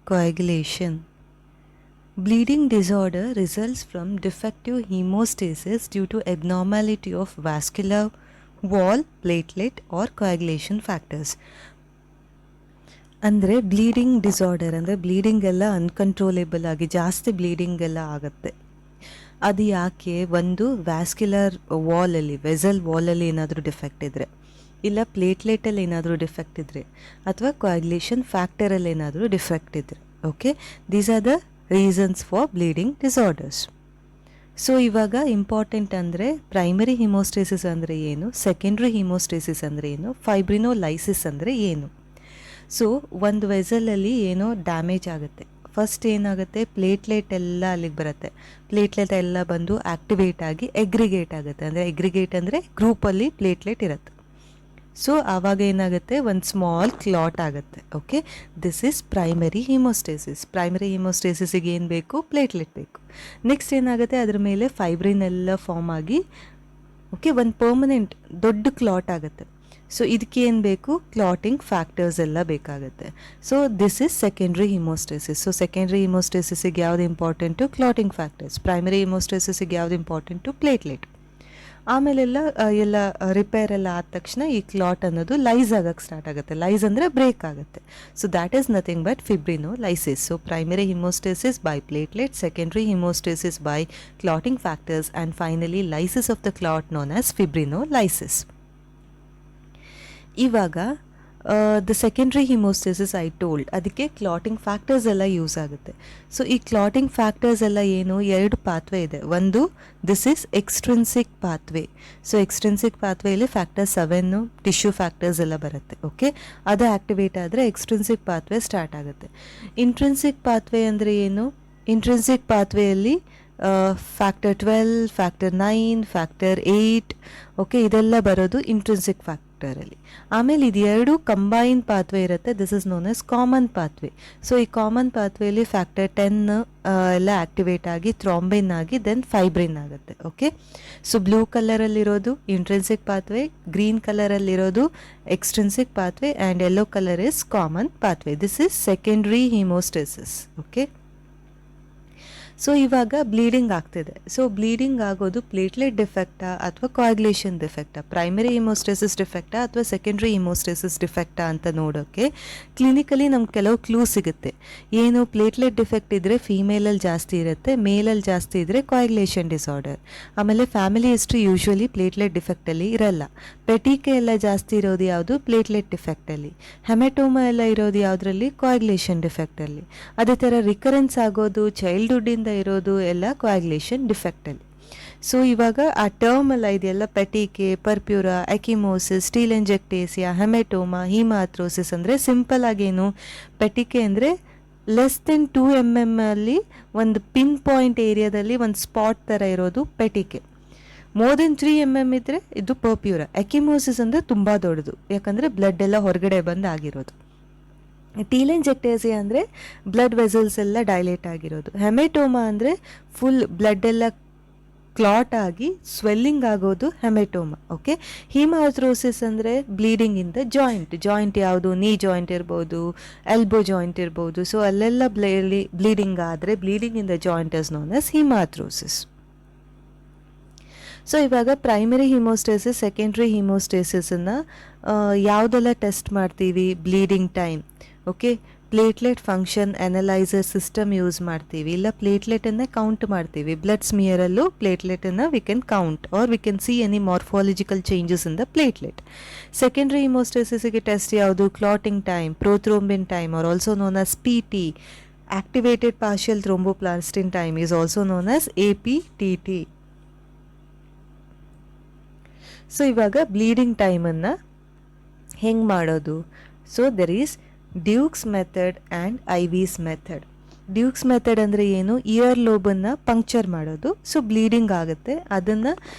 coagulation. Bleeding disorder results from defective hemostasis due to abnormality of vascular wall, platelet or coagulation factors. ಅಂದರೆ bleeding disorder ಅಂದರೆ bleeding ಎಲ್ಲ uncontrollable ಆಗಿ ಜಾಸ್ತಿ bleeding ಎಲ್ಲ ಆಗುತ್ತೆ. ಅದು ಯಾಕೆ? ಒಂದು ವ್ಯಾಸ್ಕ್ಯುಲರ್ ವಾಲಲ್ಲಿ, ವೆಸಲ್ ವಾಲಲ್ಲಿ ಏನಾದರೂ ಡಿಫೆಕ್ಟ್ ಇದ್ದರೆ, ಇಲ್ಲ ಪ್ಲೇಟ್ಲೆಟಲ್ಲಿ ಏನಾದರೂ ಡಿಫೆಕ್ಟ್ ಇದ್ದರೆ, ಅಥವಾ ಕೋಯಾಗ್ಯುಲೇಷನ್ ಫ್ಯಾಕ್ಟರಲ್ಲಿ ಏನಾದರೂ ಡಿಫೆಕ್ಟ್ ಇದ್ದರೆ. Okay, these are the reasons for bleeding disorders. So ಇವಾಗ ಇಂಪಾರ್ಟೆಂಟ್ ಅಂದರೆ ಪ್ರೈಮರಿ ಹಿಮೋಸ್ಟೇಸಿಸ್ ಅಂದರೆ ಏನು, ಸೆಕೆಂಡ್ರಿ ಹಿಮೋಸ್ಟೇಸಿಸ್ ಅಂದರೆ ಏನು, ಫೈಬ್ರಿನೋಲೈಸಿಸ್ ಅಂದರೆ ಏನು. ಸೊ ಒಂದು ವೆಸಲಲ್ಲಿ ಏನೋ ಡ್ಯಾಮೇಜ್ ಆಗುತ್ತೆ. ಫಸ್ಟ್ ಏನಾಗುತ್ತೆ, ಪ್ಲೇಟ್ಲೆಟ್ ಎಲ್ಲ ಅಲ್ಲಿಗೆ ಬರುತ್ತೆ. ಪ್ಲೇಟ್ಲೆಟ್ ಎಲ್ಲ ಬಂದು ಆ್ಯಕ್ಟಿವೇಟ್ ಆಗಿ ಎಗ್ರಿಗೇಟ್ ಆಗುತ್ತೆ. ಅಂದರೆ ಎಗ್ರಿಗೇಟ್ ಅಂದರೆ ಗ್ರೂಪಲ್ಲಿ ಪ್ಲೇಟ್ಲೆಟ್ ಇರುತ್ತೆ. ಸೊ ಆವಾಗ ಏನಾಗುತ್ತೆ, ಒಂದು ಸ್ಮಾಲ್ ಕ್ಲಾಟ್ ಆಗುತ್ತೆ. Okay, this is primary hemostasis. Primary ಹಿಮೋಸ್ಟೇಸಿಸಿಗೆ ಏನು ಬೇಕು? ಪ್ಲೇಟ್ಲೆಟ್ ಬೇಕು. ನೆಕ್ಸ್ಟ್ ಏನಾಗುತ್ತೆ, ಅದ್ರ ಮೇಲೆ ಫೈಬ್ರಿನ್ ಎಲ್ಲ ಫಾರ್ಮ್ ಆಗಿ ಓಕೆ ಒಂದು ಪರ್ಮನೆಂಟ್ ದೊಡ್ಡ ಕ್ಲಾಟ್ ಆಗುತ್ತೆ. ಸೊ ಇದಕ್ಕೆ ಏನು ಬೇಕು? ಕ್ಲಾಟಿಂಗ್ ಫ್ಯಾಕ್ಟರ್ಸ್ ಎಲ್ಲ ಬೇಕಾಗುತ್ತೆ. So this is secondary hemostasis. So secondary ಹಿಮೋಸ್ಟೇಸಿಸಿಗೆ ಯಾವ್ದು ಇಂಪಾರ್ಟೆಂಟು? Clotting factors. ಪ್ರೈಮರಿ ಹಿಮೋಸ್ಟೇಸಿಸಿಗೆ ಯಾವ್ದು ಇಂಪಾರ್ಟೆಂಟು? ಪ್ಲೇಟ್ಲೆಟ್. ಆಮೇಲೆಲ್ಲ ಎಲ್ಲ ರಿಪೇರ್ ಎಲ್ಲ ಆದ ತಕ್ಷಣ ಈ ಕ್ಲಾಟ್ ಅನ್ನೋದು ಲೈಸ್ ಆಗಕ್ಕೆ ಸ್ಟಾರ್ಟ್ ಆಗುತ್ತೆ. ಲೈಸ್ ಅಂದರೆ ಬ್ರೇಕ್ ಆಗುತ್ತೆ. So that is nothing but fibrinolysis. So primary hemostasis by platelet, secondary hemostasis by clotting factors, and finally lysis of the clot known as fibrinolysis. ಇವಾಗ the secondary hemostasis I told, ಅದಕ್ಕೆ clotting factors ಎಲ್ಲ use ಆಗುತ್ತೆ. So ಈ clotting factors ಎಲ್ಲ ಏನು? ಎರಡು pathway ಇದೆ. ಒಂದು this is extrinsic pathway. So extrinsic ಪಾತ್ವೆಯಲ್ಲಿ ಫ್ಯಾಕ್ಟರ್ 7 ಟಿಶ್ಯೂ ಫ್ಯಾಕ್ಟರ್ಸ್ ಎಲ್ಲ ಬರುತ್ತೆ. ಓಕೆ, ಅದು ಆ್ಯಕ್ಟಿವೇಟ್ ಆದರೆ ಎಕ್ಸ್ಟ್ರಿನ್ಸಿಕ್ ಪಾತ್ವೆ ಸ್ಟಾರ್ಟ್ ಆಗುತ್ತೆ. ಇಂಟ್ರಿನ್ಸಿಕ್ ಪಾತ್ವೆ ಅಂದರೆ ಏನು? ಇಂಟ್ರಿನ್ಸಿಕ್ ಪಾತ್ವೆಯಲ್ಲಿ ಫ್ಯಾಕ್ಟರ್ 12, ಫ್ಯಾಕ್ಟರ್ 9, ಫ್ಯಾಕ್ಟರ್ 8 ಓಕೆ ಇದೆಲ್ಲ ಬರೋದು ಇಂಟ್ರಿನ್ಸಿಕ್ ಫ್ಯಾಕ್ಟರಲ್ಲಿ. ಆಮೇಲೆ ಇದೆರಡು ಕಂಬೈನ್ ಪಾತ್ವೆ ಇರುತ್ತೆ. This is known as common pathway. So ಈ ಕಾಮನ್ ಪಾತ್ವೆಯಲ್ಲಿ ಫ್ಯಾಕ್ಟರ್ 10 ಎಲ್ಲ ಆ್ಯಕ್ಟಿವೇಟ್ ಆಗಿ ಥ್ರಾಂಬಿನ್ ಆಗಿ ದೆನ್ ಫೈಬ್ರಿನ್ ಆಗುತ್ತೆ. ಓಕೆ, ಸೊ ಬ್ಲೂ ಕಲರಲ್ಲಿರೋದು ಇಂಟ್ರಿನ್ಸಿಕ್ ಪಾತ್ವೆ, ಗ್ರೀನ್ ಕಲರಲ್ಲಿರೋದು extrinsic pathway, and yellow colour is common pathway. This is secondary hemostasis. Okay, so ಇವಾಗ bleeding ಆಗ್ತಿದೆ. ಸೊ ಬ್ಲೀಡಿಂಗ್ ಆಗೋದು ಪ್ಲೇಟ್ಲೆಟ್ ಡಿಫೆಕ್ಟಾ ಅಥವಾ ಕೋಯಾಗ್ಯುಲೇಷನ್ ಡಿಫೆಕ್ಟಾ, ಪ್ರೈಮರಿ ಹಿಮೋಸ್ಟೇಸಿಸ್ ಡಿಫೆಕ್ಟಾ ಅಥವಾ ಸೆಕೆಂಡ್ರಿ ಹಿಮೋಸ್ಟೇಸಿಸ್ ಡಿಫೆಕ್ಟಾ ಅಂತ ನೋಡೋಕ್ಕೆ ಕ್ಲಿನಿಕಲಿ ನಮ್ಗೆ ಕೆಲವು ಕ್ಲೂ ಸಿಗುತ್ತೆ. ಏನು? ಪ್ಲೇಟ್ಲೆಟ್ ಡಿಫೆಕ್ಟ್ ಇದ್ದರೆ ಫೀಮೇಲಲ್ಲಿ ಜಾಸ್ತಿ ಇರುತ್ತೆ, ಮೇಲಲ್ಲಿ ಜಾಸ್ತಿ ಇದ್ದರೆ ಕೋಯಾಗ್ಯುಲೇಷನ್ ಡಿಸಾರ್ಡರ್. ಆಮೇಲೆ ಫ್ಯಾಮಿಲಿ ಹಿಸ್ಟ್ರಿ ಯೂಶ್ವಲಿ ಪ್ಲೇಟ್ಲೆಟ್ ಡಿಫೆಕ್ಟಲ್ಲಿ ಇರಲ್ಲ. ಪೆಟಿಕೆ ಎಲ್ಲ ಜಾಸ್ತಿ ಇರೋದು ಯಾವುದು? ಪ್ಲೇಟ್ಲೆಟ್ ಡಿಫೆಕ್ಟಲ್ಲಿ. ಹೆಮೆಟೋಮಾ ಎಲ್ಲ ಇರೋದು ಯಾವುದರಲ್ಲಿ? ಕೋಯಾಗ್ಯುಲೇಷನ್ ಡಿಫೆಕ್ಟಲ್ಲಿ. ಅದೇ ಥರ ರಿಕರೆನ್ಸ್ ಆಗೋದು ಚೈಲ್ಡ್ಹುಡ್ಡಿಂದ ಇರೋದು ಎಲ್ಲ ಕೋಯಾಗ್ಯುಲೇಷನ್ ಡಿಫೆಕ್ಟಲ್ಲಿ. ಸೊ ಇವಾಗ ಆ ಟರ್ಮ್ ಎಲ್ಲ ಇದೆಯಲ್ಲ, ಪೆಟಿಕೆ, ಪರ್ಪ್ಯೂರಾ, ಎಕಿಮೋಸಿಸ್, ಸ್ಟೀಲೆಂಜೆಕ್ಟೇಸಿಯಾ, ಹೆಮೆಟೋಮಾ, ಹೀಮಾಥ್ರೋಸಿಸ್ ಅಂದರೆ ಸಿಂಪಲ್ ಆಗೇನು? ಪೆಟಿಕೆ ಅಂದರೆ ಲೆಸ್ ದೆನ್ 2 mm ಅಲ್ಲಿ ಒಂದು ಪಿನ್ ಪಾಯಿಂಟ್ ಏರಿಯಾದಲ್ಲಿ ಒಂದು ಸ್ಪಾಟ್ ಥರ ಇರೋದು ಪೆಟಿಕೆ. ಮೋರ್ ದೆನ್ 3 mm ಇದ್ದರೆ ಇದು ಪರ್ಪ್ಯೂರಾ. ಎಕಿಮೋಸಿಸ್ ಅಂದರೆ ತುಂಬ ದೊಡ್ಡದು, ಯಾಕಂದರೆ ಬ್ಲಡ್ ಎಲ್ಲ ಹೊರಗಡೆ ಬಂದು ಆಗಿರೋದು. ಟೀಲೆಂಜೆಕ್ಟೇಸಿಯಾ ಅಂದರೆ ಬ್ಲಡ್ ವೆಸಲ್ಸ್ ಎಲ್ಲ ಡೈಲೇಟ್ ಆಗಿರೋದು. ಹೆಮೆಟೋಮಾ ಅಂದರೆ ಫುಲ್ ಬ್ಲಡ್ ಎಲ್ಲ ಕ್ಲಾಟ್ ಆಗಿ ಸ್ವೆಲ್ಲಿಂಗ್ ಆಗೋದು ಹೆಮೆಟೋಮಾ. ಓಕೆ, ಹೀಮಾಥ್ರೋಸಿಸ್ ಅಂದರೆ ಬ್ಲೀಡಿಂಗ್ ಇನ್ ದ ಜಾಯಿಂಟ್ ಯಾವುದು? ನೀ ಜಾಯಿಂಟ್ ಇರ್ಬೋದು, ಎಲ್ಬೋ ಜಾಯಿಂಟ್ ಇರ್ಬೋದು. ಸೊ ಅಲ್ಲೆಲ್ಲ ಬ್ಲೀಡಿಂಗ್ ಆದರೆ bleeding in the joint is known as hemarthrosis. So ಇವಾಗ ಪ್ರೈಮರಿ ಹಿಮೋಸ್ಟೇಸಿಸ್, ಸೆಕೆಂಡ್ರಿ ಹಿಮೋಸ್ಟೇಸಿಸನ್ನು ಯಾವುದೆಲ್ಲ ಟೆಸ್ಟ್ ಮಾಡ್ತೀವಿ? Bleeding time. Okay, platelet function analyser system use ಮಾಡ್ತೀವಿ, ಇಲ್ಲ ಪ್ಲೇಟ್ಲೆಟನ್ನು ಕೌಂಟ್ ಮಾಡ್ತೀವಿ. ಬ್ಲಡ್ ಸ್ಮಿಯರಲ್ಲೂ ಪ್ಲೇಟ್ಲೆಟನ್ನು we can count or we can see any morphological changes in the platelet. Secondary ಹಿಮೋಸ್ಟೇಸಿಸ್ಗೆ ಟೆಸ್ಟ್ ಯಾವುದು? Clotting time, prothrombin time are also known as PT. Activated partial thromboplastin time is also known as APTT. So ಇವಾಗ bleeding ಟೈಮನ್ನು ಹೆಂಗೆ ಮಾಡೋದು? So there is Duke's method and Ivy's method. Duke's method ಅಂದರೆ ಏನು? Ear ಲೋಬನ್ನು puncture ಮಾಡೋದು. So bleeding ಆಗುತ್ತೆ, ಅದನ್ನು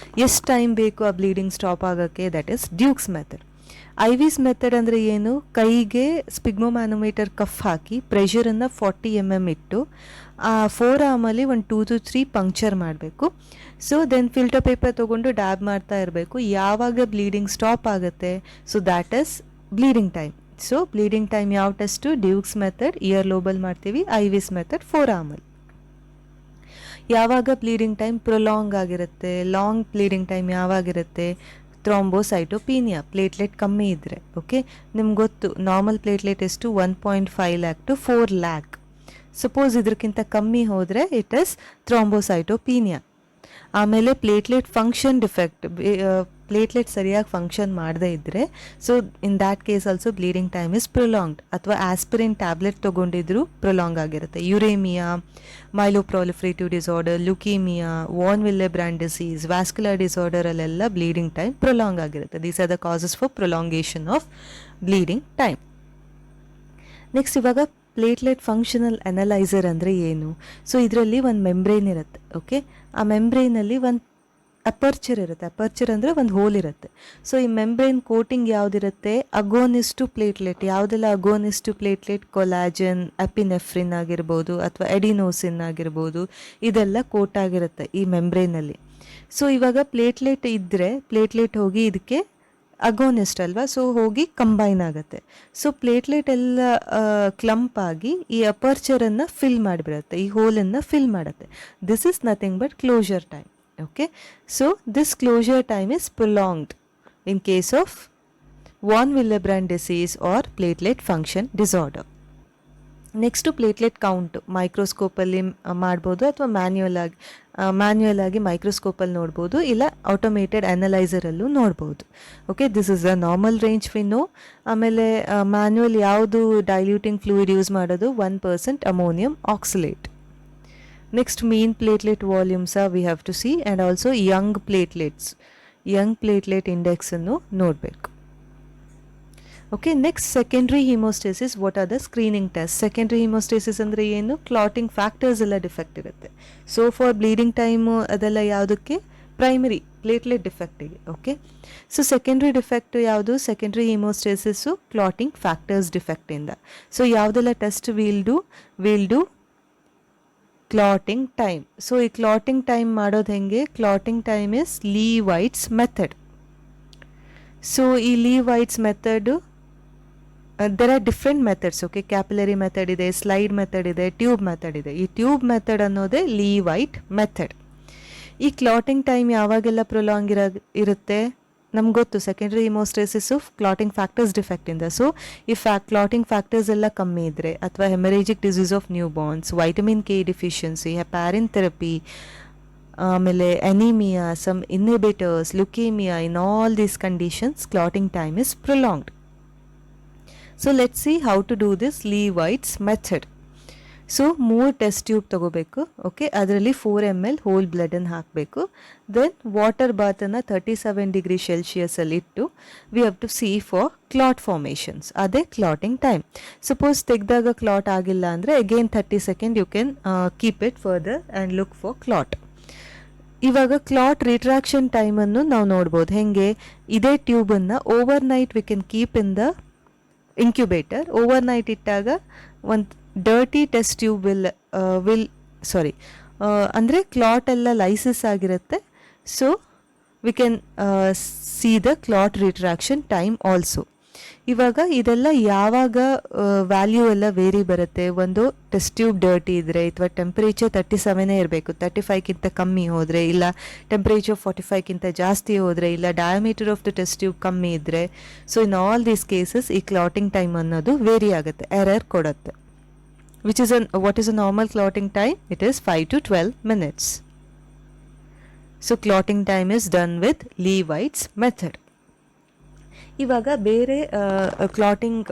ಎಷ್ಟು ಟೈಮ್ ಬೇಕು ಆ ಬ್ಲೀಡಿಂಗ್ ಸ್ಟಾಪ್ ಆಗೋಕ್ಕೆ, that is Duke's method. Ivy's method ಅಂದರೆ ಏನು? ಕೈಗೆ ಸ್ಪಿಗ್ಮೋಮ್ಯಾನೋಮೀಟರ್ ಕಫ್ ಹಾಕಿ ಪ್ರೆಷರನ್ನು 40 mm ಇಟ್ಟು ಆ 4 ಆರ್ಮಲ್ಲಿ ಒಂದು 2 to 3 ಪಂಕ್ಚರ್ ಮಾಡಬೇಕು. ಸೊ ದೆನ್ ಫಿಲ್ಟರ್ ಪೇಪರ್ ತೊಗೊಂಡು ಡ್ಯಾಬ್ ಮಾಡ್ತಾ ಇರಬೇಕು. ಯಾವಾಗ ಬ್ಲೀಡಿಂಗ್ ಸ್ಟಾಪ್ ಆಗುತ್ತೆ, so that is bleeding time. So bleeding time ಯಾವ ಟೆಸ್ಟು? ಡ್ಯೂಕ್ಸ್ ಮೆಥಡ್ ಇಯರ್ ಲೋಬಲ್ ಮಾಡ್ತೀವಿ, ಐವಿಸ್ ಮೆಥಡ್ ಫೋರ್ ಆರ್ಮಲ್. ಯಾವಾಗ ಬ್ಲೀಡಿಂಗ್ ಟೈಮ್ ಪ್ರೊಲಾಂಗ್ ಆಗಿರುತ್ತೆ, ಲಾಂಗ್ ಬ್ಲೀಡಿಂಗ್ ಟೈಮ್ ಯಾವಾಗಿರುತ್ತೆ? ಥ್ರಾಂಬೋಸೈಟೋಪೀನಿಯಾ, ಪ್ಲೇಟ್ಲೆಟ್ ಕಮ್ಮಿ ಇದ್ದರೆ. ಓಕೆ, ನಿಮ್ಗೆ ಗೊತ್ತು ನಾರ್ಮಲ್ ಪ್ಲೇಟ್ಲೆಟ್ ಎಷ್ಟು? 1.5 ಲ್ಯಾಕ್ ಟು 4 ಲ್ಯಾಕ್. ಸಪೋಸ್ ಇದಕ್ಕಿಂತ ಕಮ್ಮಿ ಹೋದರೆ ಇಟ್ ಇಸ್ ಥ್ರಾಂಬೋಸೈಟೋಪೀನಿಯಾ. ಆಮೇಲೆ ಪ್ಲೇಟ್ಲೆಟ್ ಫಂಕ್ಷನ್ ಡಿಫೆಕ್ಟ್, ಪ್ಲೇಟ್ಲೆಟ್ ಸರಿಯಾಗಿ ಫಂಕ್ಷನ್ ಮಾಡದೇ ಇದ್ದರೆ, so in that case also bleeding time is prolonged. ಅಥವಾ ಆಸ್ಪಿರಿನ್ ಟ್ಯಾಬ್ಲೆಟ್ ತೊಗೊಂಡಿದ್ರು ಪ್ರೊಲಾಂಗ್ ಆಗಿರುತ್ತೆ. Uraemia, myeloproliferative disorder, leukaemia, von Willebrand disease, vascular ಡಿಸಾರ್ಡರಲ್ಲೆಲ್ಲ ಬ್ಲೀಡಿಂಗ್ ಟೈಮ್ ಪ್ರೊಲಾಂಗ್ ಆಗಿರುತ್ತೆ. These are the causes for prolongation of bleeding time. Next ಇವಾಗ platelet functional analyser ಅಂದರೆ ಏನು? So ಇದರಲ್ಲಿ ಒಂದು ಮೆಂಬ್ರೇನ್ ಇರುತ್ತೆ. ಓಕೆ, ಆ ಮೆಂಬ್ರೇನಲ್ಲಿ ಒಂದು ಅಪರ್ಚರ್ ಇರುತ್ತೆ. ಅಪರ್ಚರ್ ಅಂದರೆ ಒಂದು ಹೋಲ್ ಇರುತ್ತೆ. ಸೊ ಈ ಮೆಂಬ್ರೇನ್ ಕೋಟಿಂಗ್ ಯಾವುದಿರುತ್ತೆ? ಅಗೋನಿಸ್ಟು ಪ್ಲೇಟ್ಲೆಟ್. ಯಾವುದೆಲ್ಲ ಅಗೋನಿಸ್ಟು ಪ್ಲೇಟ್ಲೆಟ್? ಕೊಲಾಜನ್, ಅಪಿನೆಫ್ರಿನ್ ಆಗಿರ್ಬೋದು, ಅಥವಾ ಎಡಿನೋಸಿನ್ ಆಗಿರ್ಬೋದು, ಇದೆಲ್ಲ ಕೋಟ್ ಆಗಿರುತ್ತೆ ಈ ಮೆಂಬ್ರೇನಲ್ಲಿ. ಸೊ ಇವಾಗ ಪ್ಲೇಟ್ಲೆಟ್ ಇದ್ದರೆ ಪ್ಲೇಟ್ಲೆಟ್ ಹೋಗಿ ಇದಕ್ಕೆ ಅಗೋನಿಸ್ಟ್ ಅಲ್ವಾ, ಸೊ ಹೋಗಿ ಕಂಬೈನ್ ಆಗುತ್ತೆ. ಸೊ ಪ್ಲೇಟ್ಲೆಟ್ ಎಲ್ಲ ಕ್ಲಂಪ್ ಆಗಿ ಈ ಅಪರ್ಚರನ್ನು ಫಿಲ್ ಮಾಡಿಬಿಡುತ್ತೆ, ಈ ಹೋಲನ್ನು ಫಿಲ್ ಮಾಡುತ್ತೆ. This is nothing but closure time. Okay, so this closure time is prolonged in case of von Willebrand disease or platelet function disorder. Next platelet count ಮೈಕ್ರೋಸ್ಕೋಪಲ್ಲಿ ಮಾಡ್ಬೋದು, ಅಥವಾ ಮ್ಯಾನ್ಯುಯಲ್ ಆಗಿ ಮೈಕ್ರೋಸ್ಕೋಪಲ್ಲಿ ನೋಡ್ಬೋದು, ಇಲ್ಲ ಆಟೋಮೇಟೆಡ್ ಅನಲೈಸರಲ್ಲೂ ನೋಡ್ಬೋದು. Okay, this is a normal range we know. ಆಮೇಲೆ manual ಯಾವುದು ಡೈಲ್ಯೂಟಿಂಗ್ ಫ್ಲೂಯಿಡ್ ಯೂಸ್ ಮಾಡೋದು? 1% ammonium oxalate. Next mean platelet volumes we have to see, and also young platelet ಇಂಡೆಕ್ಸನ್ನು ನೋಡಬೇಕು. Okay, next secondary hemostasis. What are the screening test? Secondary hemostasis ಅಂದರೆ ಏನು? Clotting factors ಎಲ್ಲ defect ಇರುತ್ತೆ. So for bleeding time ಅದೆಲ್ಲ ಯಾವುದಕ್ಕೆ? Primary platelet ಡಿಫೆಕ್ಟಿಗೆ. Okay, so secondary defect ಯಾವುದು? ಸೆಕೆಂಡ್ರಿ ಹಿಮೋಸ್ಟೇಸಿಸ್ಸು ಕ್ಲಾಟಿಂಗ್ ಫ್ಯಾಕ್ಟರ್ಸ್ ಡಿಫೆಕ್ಟಿಂದ. ಸೊ ಯಾವುದೆಲ್ಲ test will do clotting time. So ಈ ಕ್ಲಾಟಿಂಗ್ ಟೈಮ್ ಮಾಡೋದು ಹೆಂಗೆ? Clotting time is Lee White's method. So ಈ Lee White's method there are different methods. Okay, capillary method ಇದೆ, slide method ಇದೆ, tube method ಇದೆ. ಈ ಟ್ಯೂಬ್ ಮೆಥಡ್ ಅನ್ನೋದೇ ಲೀವೈಟ್ ಮೆಥಡ್. ಈ ಕ್ಲಾಟಿಂಗ್ ಟೈಮ್ ಯಾವಾಗೆಲ್ಲ ಪ್ರೊಲಾಂಗ್ ಇರುತ್ತೆ? ನಮ್ಗೆ ಗೊತ್ತು ಸೆಕೆಂಡ್ರಿ ಹಿಮೋಸ್ಟೇಸಿಸು ಕ್ಲಾಟಿಂಗ್ ಫ್ಯಾಕ್ಟರ್ಸ್ ಡಿಫೆಕ್ಟಿಂದ. ಸೊ ಈ ಕ್ಲಾಟಿಂಗ್ ಫ್ಯಾಕ್ಟರ್ಸ್ ಎಲ್ಲ ಕಮ್ಮಿ ಇದ್ದರೆ, ಅಥವಾ haemorrhagic disease of new borns, vitamin K deficiency, heparin therapy, ಆಮೇಲೆ anaemia, some inhibitors, leukaemia, in all these conditions clotting time is prolonged. So let's see how to do this Lee White's method. So 3 test tube ತೊಗೋಬೇಕು. Okay, ಅದರಲ್ಲಿ 4 ml whole ಬ್ಲಡನ್ನು ಹಾಕಬೇಕು. Then water ಬಾತನ್ನು 37 degree ಸೆಲ್ಸಿಯಸಲ್ಲಿ ಇಟ್ಟು we have to see for clot formations. ಅದೇ clotting time. Suppose ತೆಗೆದಾಗ clot ಆಗಿಲ್ಲ ಅಂದರೆ again 30 second you can keep it further and look for clot. ಇವಾಗ ಕ್ಲಾಟ್ ರಿಟ್ರಾಕ್ಷನ್ ಟೈಮನ್ನು ನಾವು ನೋಡ್ಬೋದು. ಹೆಂಗೆ? ಇದೇ ಟ್ಯೂಬನ್ನು overnight we can keep in the incubator. Overnight ಇಟ್ಟಾಗ ಒಂದು ಡರ್ಟಿ ಟೆಸ್ಟ್ ಟ್ಯೂಬ್ ಅಂದರೆ ಕ್ಲಾಟ್ ಎಲ್ಲ ಲೈಸಸ್ ಆಗಿರುತ್ತೆ. So we can see the clot retraction time also. ಇವಾಗ ಇದೆಲ್ಲ ಯಾವಾಗ ವ್ಯಾಲ್ಯೂ ಎಲ್ಲ ವೇರಿ ಬರುತ್ತೆ? ಒಂದು ಟೆಸ್ಟ್ ಟ್ಯೂಬ್ ಡರ್ಟಿ ಇದ್ದರೆ, ಅಥವಾ ಟೆಂಪ್ರೇಚರ್ 37 ಇರಬೇಕು, 35ಗಿಂತ ಕಮ್ಮಿ ಹೋದರೆ, ಇಲ್ಲ ಟೆಂಪ್ರೇಚರ್ 45ಗಿಂತ ಜಾಸ್ತಿ ಹೋದರೆ, ಇಲ್ಲ diameter of the test tube ಕಮ್ಮಿ ಇದ್ದರೆ. So in all these cases ಈ ಕ್ಲಾಟಿಂಗ್ ಟೈಮ್ ಅನ್ನೋದು ವೇರಿ ಆಗುತ್ತೆ, ಎರರ್ ಕೊಡುತ್ತೆ. what is a normal clotting time? It is 5 to 12 minutes. So clotting time is done with Levite's method. ಇವಾಗ ಬೇರೆ clotting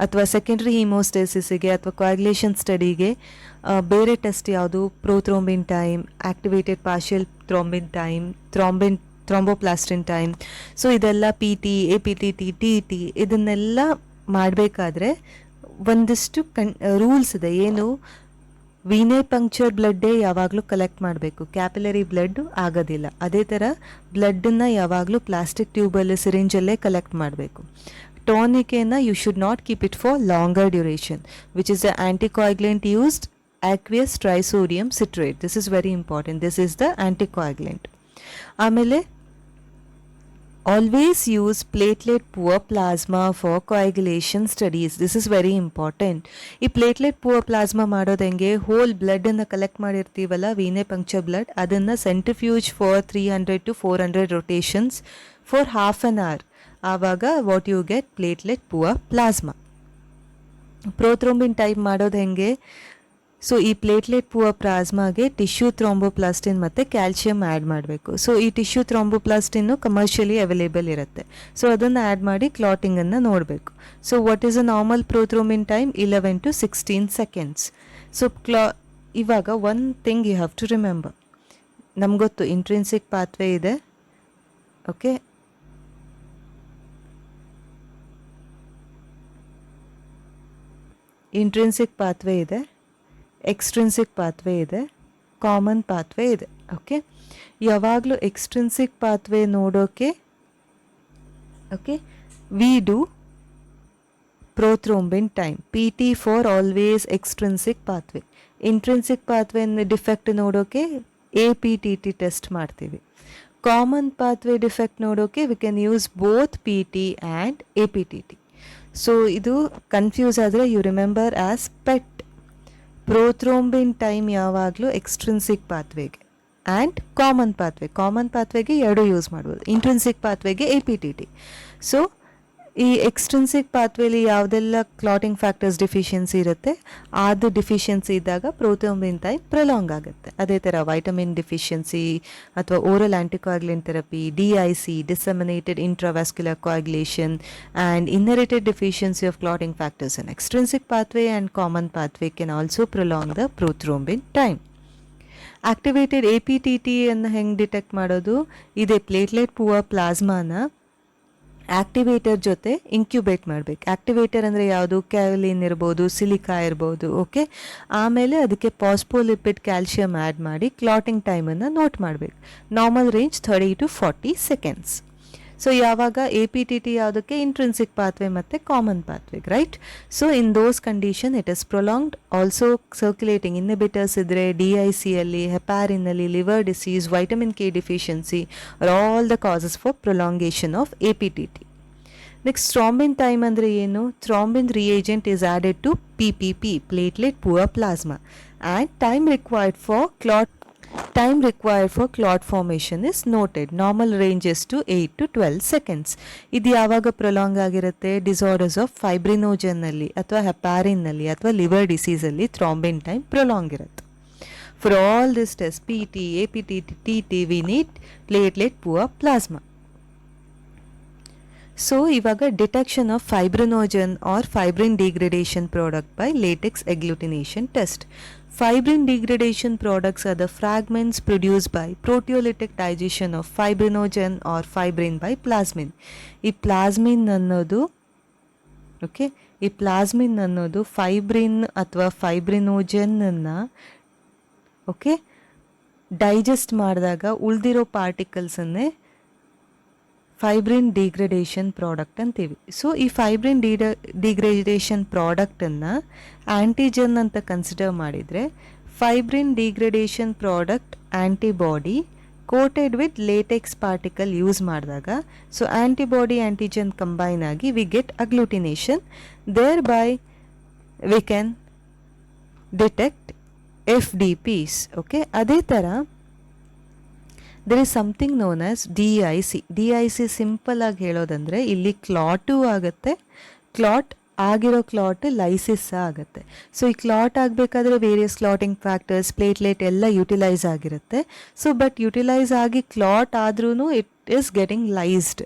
ಅಥವಾ secondary ಹಿಮೋಸ್ಟೇಸಿಸ್ಗೆ ಅಥವಾ ಕೋಯಾಗ್ಯುಲೇಷನ್ ಸ್ಟಡಿಗೆ ಬೇರೆ ಟೆಸ್ಟ್ ಯಾವುದು? Prothrombin time, activated partial thrombin time, thromboplastin time. So ಇದೆಲ್ಲ PT, APTT, TT ಇದನ್ನೆಲ್ಲ ಮಾಡಬೇಕಾದ್ರೆ ಒಂದಿಷ್ಟು ರೂಲ್ಸ್ ಇದೆ. ಏನು? ವೀನೇ ಪಂಕ್ಚರ್ ಬ್ಲಡ್ಡೇ ಯಾವಾಗಲೂ ಕಲೆಕ್ಟ್ ಮಾಡಬೇಕು, ಕ್ಯಾಪಿಲರಿ ಬ್ಲಡ್ ಆಗೋದಿಲ್ಲ. ಅದೇ ಥರ ಬ್ಲಡ್ಡನ್ನು ಯಾವಾಗಲೂ ಪ್ಲಾಸ್ಟಿಕ್ ಟ್ಯೂಬಲ್ಲಿ ಸಿರಿಂಜಲ್ಲೇ ಕಲೆಕ್ಟ್ ಮಾಡಬೇಕು. ಟಾನಿಕೇನ you should not keep it for longer duration, which is the anticoagulant used aqueous trisodium citrate. This is very important. This is the anticoagulant. ಆಮೇಲೆ Always use platelet poor plasma for coagulation studies. This is very important. ಈ platelet poor plasma ಮಾಡೋದು ಹೆಂಗೆ, whole ಬ್ಲಡ್ಡನ್ನು collect ಮಾಡಿರ್ತೀವಲ್ಲ, venepuncture blood, ಅದನ್ನು centrifuge for 300 to 400 rotations for half an hour. ಆವಾಗ what you get platelet poor plasma. Prothrombin type ಮಾಡೋದು ಹೆಂಗೆ, so ಈ ಪ್ಲೇಟ್ಲೆಟ್ ಪೂರ್ ಪ್ಲಾಸ್ಮಾಗೆ ಟಿಶ್ಯೂ ಥ್ರಾಂಬೋಪ್ಲಾಸ್ಟಿನ್ ಮತ್ತು ಕ್ಯಾಲ್ಶಿಯಂ ಆ್ಯಡ್ ಮಾಡಬೇಕು. ಸೊ ಈ ಟಿಶ್ಯೂ ಥ್ರಾಂಬೋಪ್ಲಾಸ್ಟಿನ್ನು ಕಮರ್ಷಿಯಲಿ ಅವೈಲೇಬಲ್ ಇರುತ್ತೆ. ಸೊ ಅದನ್ನು ಆ್ಯಡ್ ಮಾಡಿ ಕ್ಲಾಟಿಂಗನ್ನು ನೋಡಬೇಕು. So what is a normal prothrombin time? 11 to 16 seconds. So ಇವಾಗ one thing you have to remember. ನಮ್ಗೆ ಗೊತ್ತು ಇಂಟ್ರಿನ್ಸಿಕ್ ಪಾತ್ವೇ ಇದೆ, ಓಕೆ. ಇಂಟ್ರಿನ್ಸಿಕ್ ಪಾತ್ವೇ ಇದೆ, ಎಕ್ಸ್ಟ್ರಿನ್ಸಿಕ್ ಪಾತ್ವೇ ಇದೆ, ಕಾಮನ್ ಪಾತ್ವೇ ಇದೆ, ಓಕೆ. ಯಾವಾಗಲೂ ಎಕ್ಸ್ಟ್ರಿನ್ಸಿಕ್ ಪಾತ್ವೇ ನೋಡೋಕೆ, okay, we do prothrombin time, PT for always extrinsic pathway. Intrinsic pathway defect ನೋಡೋಕೆ APTT test ಮಾಡ್ತೀವಿ. ಕಾಮನ್ ಪಾತ್ವೇ ಡಿಫೆಕ್ಟ್ ನೋಡೋಕೆ we can use both PT and APTT. So ಇದು confuse ಆದರೆ you remember as PET. Prothrombin time ಯಾವಾಗಲೂ extrinsic ಪಾತ್ವೆಗೆ and common ಪಾತ್ವೆಗೆ ಎರಡು use ಮಾಡ್ಬೋದು. ಇಂಟ್ರಿನ್ಸಿಕ್ ಪಾತ್ವೆಗೆ APTT. ಸೊ ಈ ಎಕ್ಸ್ಟ್ರಿನ್ಸಿಕ್ ಪಾತ್ವೇಲಿ ಯಾವುದೆಲ್ಲ ಕ್ಲಾಟಿಂಗ್ ಫ್ಯಾಕ್ಟರ್ಸ್ ಡಿಫಿಷಿಯನ್ಸಿ ಇರುತ್ತೆ, ಅದು ಡಿಫಿಷಿಯನ್ಸಿ ಇದ್ದಾಗ ಪ್ರೋಥ್ರೋಂಬಿನ್ ಟೈಮ್ ಪ್ರೊಲಾಂಗ್ ಆಗುತ್ತೆ. ಅದೇ ಥರ ವೈಟಮಿನ್ ಡಿಫಿಷಿಯನ್ಸಿ ಅಥವಾ oral anticoagulant therapy, DIC disseminated intravascular coagulation and inherited deficiency of clotting factors in extrinsic pathway and common pathway can also prolong the prothrombin time. Activated APTT ಅನ್ನು ಹೆಂಗೆ detect ಮಾಡೋದು? ಇದೇ platelet poor ಪ್ಲಾಸ್ಮಾನ activator ಜೊತೆ ಇಂಕ್ಯುಬೇಟ್ ಮಾಡಬೇಕು. Activator ಅಂದರೆ ಯಾವುದು? ಕ್ಯಾಲಿನ್ ಇರ್ಬೋದು, silica ಇರ್ಬೋದು, ಓಕೆ. ಆಮೇಲೆ ಅದಕ್ಕೆ ಪಾಸ್ಫೋಲಿಪಿಡ್ ಕ್ಯಾಲ್ಶಿಯಂ ಆ್ಯಡ್ ಮಾಡಿ ಕ್ಲಾಟಿಂಗ್ ಟೈಮನ್ನು ನೋಟ್ ಮಾಡಬೇಕು. Normal range 30 to 40 seconds. So ಯಾವಾಗ APTT ಯಾವುದಕ್ಕೆ? ಇಂಟ್ರಿನ್ಸಿಕ್ ಪಾತ್ವೇ ಮತ್ತು ಕಾಮನ್ ಪಾತ್ವೆಗೆ, right. So in those condition it is prolonged. Also circulating inhibitors ಇದ್ದರೆ DICಯಲ್ಲಿ, ಹೆಪಾರಿನಲ್ಲಿ, liver disease, vitamin K deficiency are all the causes for prolongation of APTT. Next thrombin time ಅಂದರೆ ಏನು? Thrombin reagent is added to PPP, platelet poor plasma, and time required for clot formation is noted. Normal range is to 8 to 12 seconds. ಇದು ಯಾವಾಗ prolong ಆಗಿರುತ್ತೆ? Disorders of ಫೈಬ್ರಿನೋಜನ್ನಲ್ಲಿ ಅಥವಾ ಹೆಪಾರಿನ್ನಲ್ಲಿ ಅಥವಾ liver ಡಿಸೀಸಲ್ಲಿ thrombin time prolong ಇರುತ್ತೆ. For all this test PT, APTT, TT, we need platelet poor plasma. So ಇವಾಗ detection of fibrinogen or fibrin degradation product by latex agglutination test. Fibrin degradation products are the fragments produced by proteolytic digestion of fibrinogen or fibrin by plasmin. ಈ ಪ್ಲಾಸ್ಮಿನ್ ಅನ್ನೋದು, okay, ಈ ಪ್ಲಾಸ್ಮಿನ್ ಅನ್ನೋದು fibrin ಅಥವಾ ಫೈಬ್ರಿನೋಜನ್ನ, okay, digest ಮಾಡಿದಾಗ ಉಳಿದಿರೋ ಪಾರ್ಟಿಕಲ್ಸನ್ನೇ fibrin degradation product ಅಂತೀವಿ. So ಈ ಫೈಬ್ರಿನ್ ಡಿಗ್ರೇಡೇಷನ್ ಪ್ರಾಡಕ್ಟನ್ನು ಆ್ಯಂಟಿಜನ್ ಅಂತ ಕನ್ಸಿಡರ್ ಮಾಡಿದರೆ fibrin degradation product antibody coated with latex particle use ಮಾಡಿದಾಗ, ಸೊ ಆ್ಯಂಟಿಬಾಡಿ ಆ್ಯಂಟಿಜನ್ ಕಂಬೈನ್ ಆಗಿ we get agglutination. Thereby we can detect FDPs, okay. ಅದೇ ಥರ there is something known as DIC. DIC simple ಆಗಿ ಹೇಳೋದಂದರೆ ಇಲ್ಲಿ clot ಆಗುತ್ತೆ, clot ಆಗಿರೋ clot lysis ಆಗುತ್ತೆ. ಸೊ ಈ ಕ್ಲಾಟ್ ಆಗಬೇಕಾದ್ರೆ ವೇರಿಯಸ್ ಕ್ಲಾಟಿಂಗ್ ಫ್ಯಾಕ್ಟರ್ಸ್, ಪ್ಲೇಟ್ಲೆಟ್ ಎಲ್ಲ ಯುಟಿಲೈಸ್ ಆಗಿರುತ್ತೆ. ಸೊ ಬಟ್ ಯುಟಿಲೈಸ್ ಆಗಿ ಕ್ಲಾಟ್ ಆದ್ರೂ ಇಟ್ ಈಸ್ ಗೆಟಿಂಗ್ ಲೈಸ್ಡ್.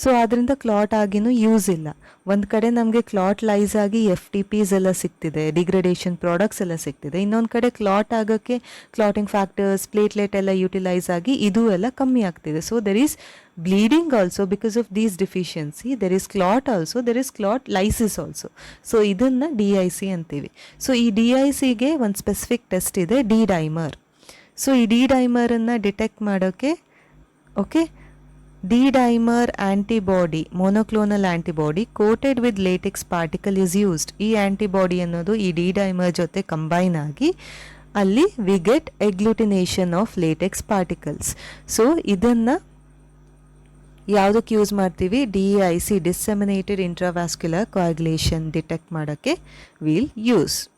ಸೊ ಅದರಿಂದ ಕ್ಲಾಟ್ ಆಗಿನೂ ಯೂಸ್ ಇಲ್ಲ. ಒಂದು ಕಡೆ ನಮಗೆ ಕ್ಲಾಟ್ ಲೈಸ್ ಆಗಿ FTPs ಎಲ್ಲ ಸಿಗ್ತಿದೆ, ಡಿಗ್ರೇಡೇಷನ್ ಪ್ರಾಡಕ್ಟ್ಸ್ ಎಲ್ಲ ಸಿಗ್ತಿದೆ. ಇನ್ನೊಂದು ಕಡೆ ಕ್ಲಾಟ್ ಆಗೋಕ್ಕೆ ಕ್ಲಾಟಿಂಗ್ ಫ್ಯಾಕ್ಟರ್ಸ್, ಪ್ಲೇಟ್ಲೆಟ್ ಎಲ್ಲ ಯುಟಿಲೈಸ್ ಆಗಿ ಇದು ಎಲ್ಲ ಕಮ್ಮಿ ಆಗ್ತಿದೆ. So there is bleeding also because of these deficiency. There is clot also, there is clot lysis also. So ಇದನ್ನು DIC ಅಂತೀವಿ. ಸೊ ಈ DICಗೆ ಒಂದು ಸ್ಪೆಸಿಫಿಕ್ ಟೆಸ್ಟ್ ಇದೆ, D-ಡೈಮರ್. ಸೊ ಈ D-ಡೈಮರನ್ನು ಡಿಟೆಕ್ಟ್ ಮಾಡೋಕ್ಕೆ, okay, D-dimer antibody, monoclonal antibody coated with latex particle is used. ಈ ಆ್ಯಂಟಿಬಾಡಿ ಅನ್ನೋದು ಈ D-ಡೈಮರ್ ಜೊತೆ ಕಂಬೈನ್ ಆಗಿ ಅಲ್ಲಿ we get agglutination of latex particles. So ಇದನ್ನು ಯಾವುದಕ್ಕೆ ಯೂಸ್ ಮಾಡ್ತೀವಿ? DIC disseminated intravascular coagulation detect ಮಾಡೋಕ್ಕೆ ವಿಲ್ ಯೂಸ್.